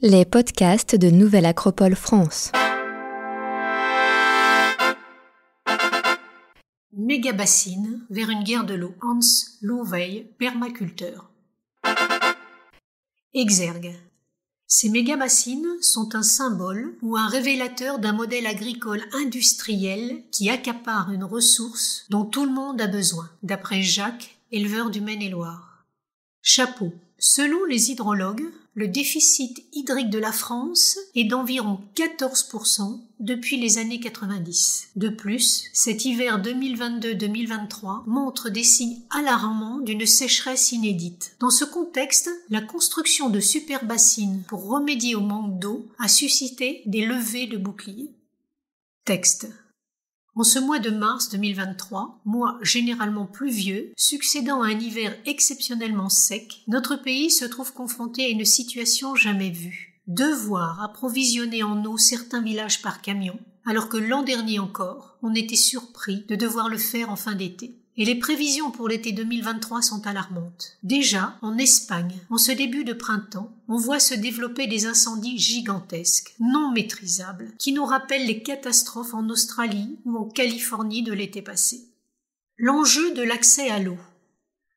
Les podcasts de Nouvelle Acropole France. Mégabassine vers une guerre de l'eau. Hans Loweil, permaculteur. Exergue. Ces mégabassines sont un symbole ou un révélateur d'un modèle agricole industriel qui accapare une ressource dont tout le monde a besoin, d'après Jacques, éleveur du Maine-et-Loire. Chapeau. Selon les hydrologues, le déficit hydrique de la France est d'environ 14% depuis les années 90. De plus, cet hiver 2022-2023 montre des signes alarmants d'une sécheresse inédite. Dans ce contexte, la construction de superbassines pour remédier au manque d'eau a suscité des levées de boucliers. Texte. En ce mois de mars 2023, mois généralement pluvieux, succédant à un hiver exceptionnellement sec, notre pays se trouve confronté à une situation jamais vue. Devoir approvisionner en eau certains villages par camion, alors que l'an dernier encore, on était surpris de devoir le faire en fin d'été. Et les prévisions pour l'été 2023 sont alarmantes. Déjà, en Espagne, en ce début de printemps, on voit se développer des incendies gigantesques, non maîtrisables, qui nous rappellent les catastrophes en Australie ou en Californie de l'été passé. L'enjeu de l'accès à l'eau.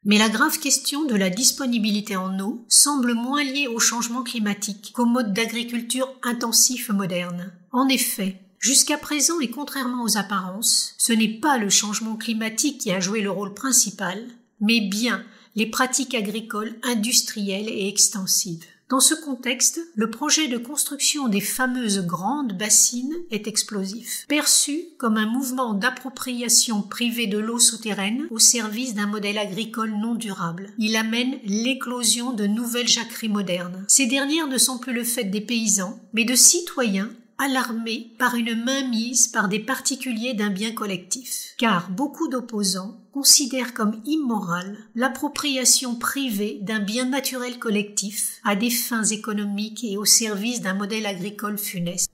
Mais la grave question de la disponibilité en eau semble moins liée au changement climatique qu'au mode d'agriculture intensif moderne. En effet, jusqu'à présent et contrairement aux apparences, ce n'est pas le changement climatique qui a joué le rôle principal, mais bien les pratiques agricoles industrielles et extensives. Dans ce contexte, le projet de construction des fameuses grandes bassines est explosif, perçu comme un mouvement d'appropriation privée de l'eau souterraine au service d'un modèle agricole non durable. Il amène l'éclosion de nouvelles jacqueries modernes. Ces dernières ne sont plus le fait des paysans, mais de citoyens alarmés par une mainmise par des particuliers d'un bien collectif. Car beaucoup d'opposants considèrent comme immorale l'appropriation privée d'un bien naturel collectif à des fins économiques et au service d'un modèle agricole funeste.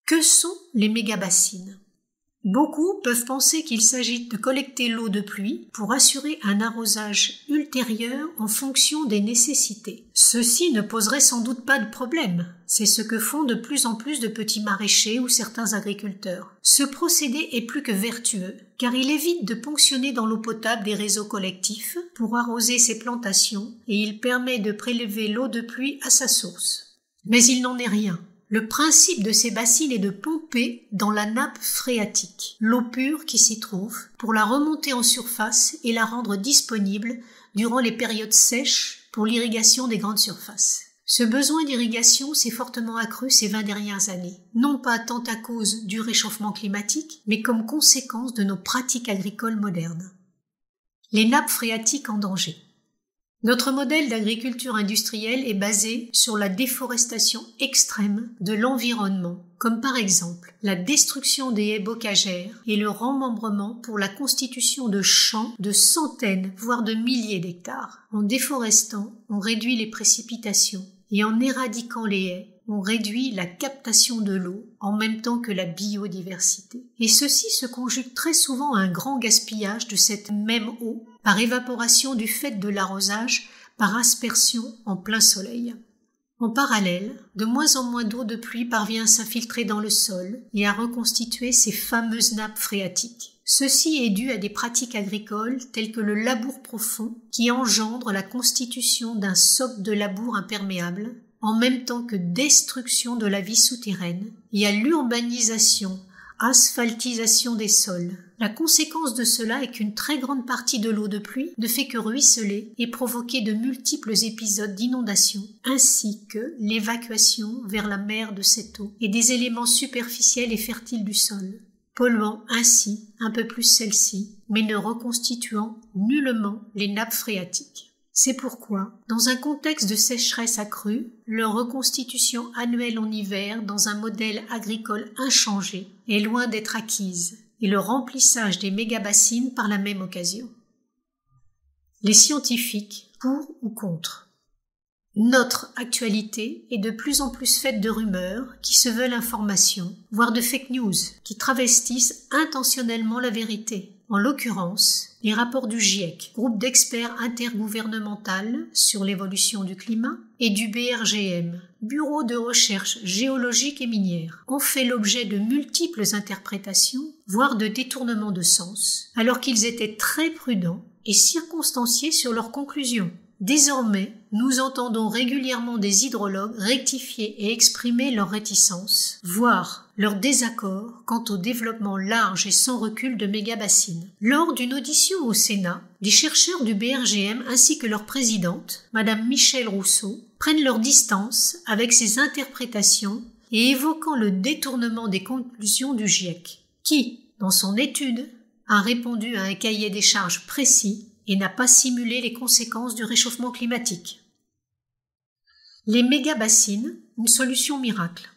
Que sont les mégabassines ? Beaucoup peuvent penser qu'il s'agit de collecter l'eau de pluie pour assurer un arrosage ultérieur en fonction des nécessités. Ceci ne poserait sans doute pas de problème. C'est ce que font de plus en plus de petits maraîchers ou certains agriculteurs. Ce procédé est plus que vertueux, car il évite de ponctionner dans l'eau potable des réseaux collectifs pour arroser ses plantations et il permet de prélever l'eau de pluie à sa source. Mais il n'en est rien. Le principe de ces bassines est de pomper dans la nappe phréatique l'eau pure qui s'y trouve pour la remonter en surface et la rendre disponible durant les périodes sèches pour l'irrigation des grandes surfaces. Ce besoin d'irrigation s'est fortement accru ces 20 dernières années, non pas tant à cause du réchauffement climatique, mais comme conséquence de nos pratiques agricoles modernes. Les nappes phréatiques en danger. Notre modèle d'agriculture industrielle est basé sur la déforestation extrême de l'environnement, comme par exemple la destruction des haies bocagères et le remembrement pour la constitution de champs de centaines, voire de milliers d'hectares. En déforestant, on réduit les précipitations et en éradiquant les haies, on réduit la captation de l'eau en même temps que la biodiversité. Et ceci se conjugue très souvent à un grand gaspillage de cette même eau par évaporation du fait de l'arrosage, par aspersion en plein soleil. En parallèle, de moins en moins d'eau de pluie parvient à s'infiltrer dans le sol et à reconstituer ces fameuses nappes phréatiques. Ceci est dû à des pratiques agricoles telles que le labour profond qui engendre la constitution d'un socle de labour imperméable, en même temps que destruction de la vie souterraine, et à l'urbanisation, asphaltisation des sols. La conséquence de cela est qu'une très grande partie de l'eau de pluie ne fait que ruisseler et provoquer de multiples épisodes d'inondation, ainsi que l'évacuation vers la mer de cette eau et des éléments superficiels et fertiles du sol, polluant ainsi un peu plus celle-ci, mais ne reconstituant nullement les nappes phréatiques. C'est pourquoi, dans un contexte de sécheresse accrue, leur reconstitution annuelle en hiver dans un modèle agricole inchangé est loin d'être acquise, et le remplissage des mégabassines par la même occasion. Les scientifiques, pour ou contre. Notre actualité est de plus en plus faite de rumeurs qui se veulent informations, voire de fake news, qui travestissent intentionnellement la vérité. en l'occurrence les rapports du GIEC, groupe d'experts intergouvernemental sur l'évolution du climat, et du BRGM, Bureau de recherche géologique et minière, ont fait l'objet de multiples interprétations, voire de détournements de sens, alors qu'ils étaient très prudents et circonstanciés sur leurs conclusions. Désormais, nous entendons régulièrement des hydrologues rectifier et exprimer leur réticence, voire leur désaccord quant au développement large et sans recul de mégabassines. Lors d'une audition au Sénat, des chercheurs du BRGM ainsi que leur présidente, Madame Michèle Rousseau, prennent leur distance avec ces interprétations et évoquant le détournement des conclusions du GIEC, qui, dans son étude, a répondu à un cahier des charges précis et n'a pas simulé les conséquences du réchauffement climatique. Les mégabassines, une solution miracle.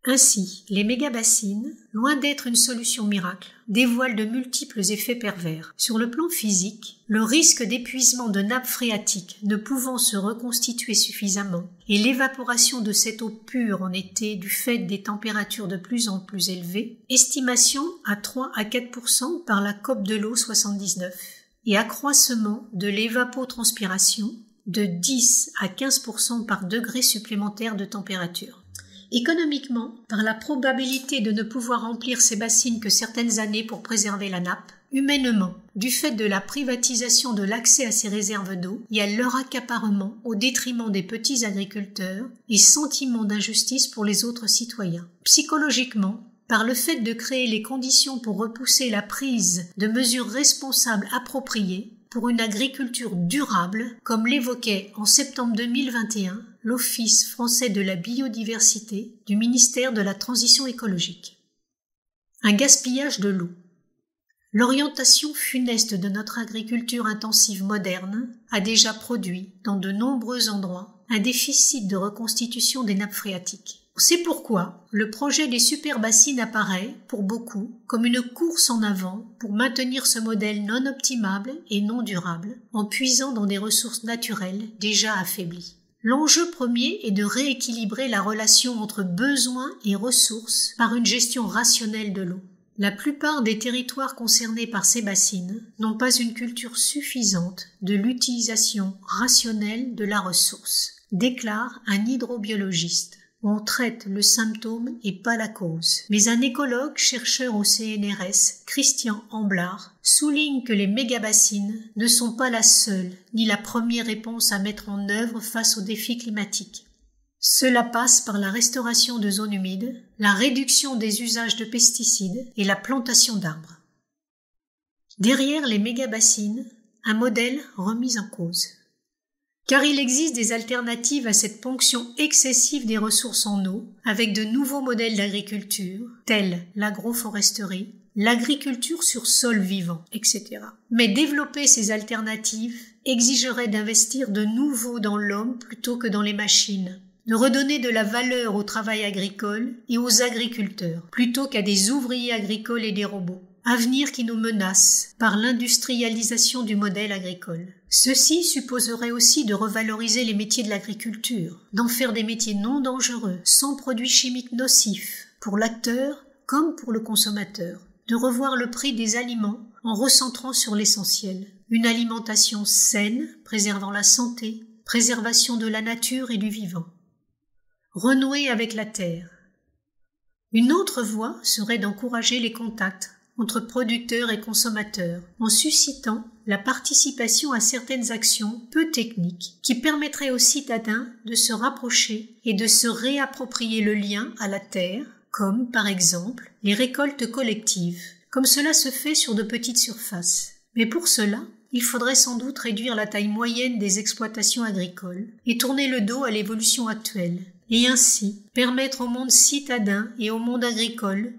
Ainsi, les mégabassines, loin d'être une solution miracle, dévoilent de multiples effets pervers. Sur le plan physique, le risque d'épuisement de nappes phréatiques ne pouvant se reconstituer suffisamment et l'évaporation de cette eau pure en été du fait des températures de plus en plus élevées, estimation à 3 à 4% par la COP de l'eau 79, et accroissement de l'évapotranspiration de 10 à 15% par degré supplémentaire de température. Économiquement, par la probabilité de ne pouvoir remplir ces bassines que certaines années pour préserver la nappe, humainement, du fait de la privatisation de l'accès à ces réserves d'eau et à leur accaparement au détriment des petits agriculteurs et sentiment d'injustice pour les autres citoyens. Psychologiquement, par le fait de créer les conditions pour repousser la prise de mesures responsables appropriées pour une agriculture durable, comme l'évoquait en septembre 2021 l'Office français de la biodiversité du ministère de la Transition écologique. Un gaspillage de l'eau. L'orientation funeste de notre agriculture intensive moderne a déjà produit, dans de nombreux endroits, un déficit de reconstitution des nappes phréatiques. C'est pourquoi le projet des superbassines apparaît, pour beaucoup, comme une course en avant pour maintenir ce modèle non optimable et non durable, en puisant dans des ressources naturelles déjà affaiblies. L'enjeu premier est de rééquilibrer la relation entre besoins et ressources par une gestion rationnelle de l'eau. La plupart des territoires concernés par ces bassines n'ont pas une culture suffisante de l'utilisation rationnelle de la ressource, déclare un hydrobiologiste. On traite le symptôme et pas la cause. Mais un écologue chercheur au CNRS, Christian Amblard, souligne que les mégabassines ne sont pas la seule ni la première réponse à mettre en œuvre face aux défis climatiques. Cela passe par la restauration de zones humides, la réduction des usages de pesticides et la plantation d'arbres. Derrière les mégabassines, un modèle remis en cause. Car il existe des alternatives à cette ponction excessive des ressources en eau, avec de nouveaux modèles d'agriculture, tels l'agroforesterie, l'agriculture sur sol vivant, etc. Mais développer ces alternatives exigerait d'investir de nouveau dans l'homme plutôt que dans les machines, de redonner de la valeur au travail agricole et aux agriculteurs, plutôt qu'à des ouvriers agricoles et des robots. Avenir qui nous menace par l'industrialisation du modèle agricole. Ceci supposerait aussi de revaloriser les métiers de l'agriculture, d'en faire des métiers non dangereux, sans produits chimiques nocifs, pour l'acteur comme pour le consommateur, de revoir le prix des aliments en recentrant sur l'essentiel. Une alimentation saine, préservant la santé, préservation de la nature et du vivant. Renouer avec la terre. Une autre voie serait d'encourager les contacts entre producteurs et consommateurs, en suscitant la participation à certaines actions peu techniques qui permettraient aux citadins de se rapprocher et de se réapproprier le lien à la terre, comme par exemple les récoltes collectives, comme cela se fait sur de petites surfaces. Mais pour cela, il faudrait sans doute réduire la taille moyenne des exploitations agricoles et tourner le dos à l'évolution actuelle, et ainsi permettre au monde citadin et au monde agricole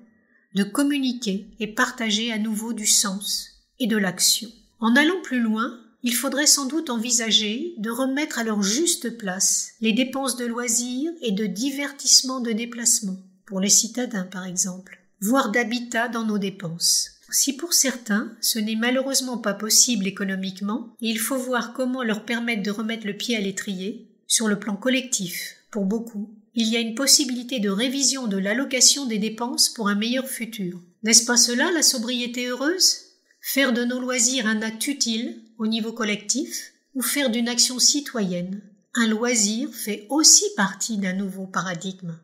de communiquer et partager à nouveau du sens et de l'action. En allant plus loin, il faudrait sans doute envisager de remettre à leur juste place les dépenses de loisirs et de divertissement de déplacement, pour les citadins par exemple, voire d'habitat dans nos dépenses. Si pour certains, ce n'est malheureusement pas possible économiquement, il faut voir comment leur permettre de remettre le pied à l'étrier, sur le plan collectif, pour beaucoup, il y a une possibilité de révision de l'allocation des dépenses pour un meilleur futur. N'est-ce pas cela la sobriété heureuse ? Faire de nos loisirs un acte utile au niveau collectif ou faire d'une action citoyenne un loisir fait aussi partie d'un nouveau paradigme.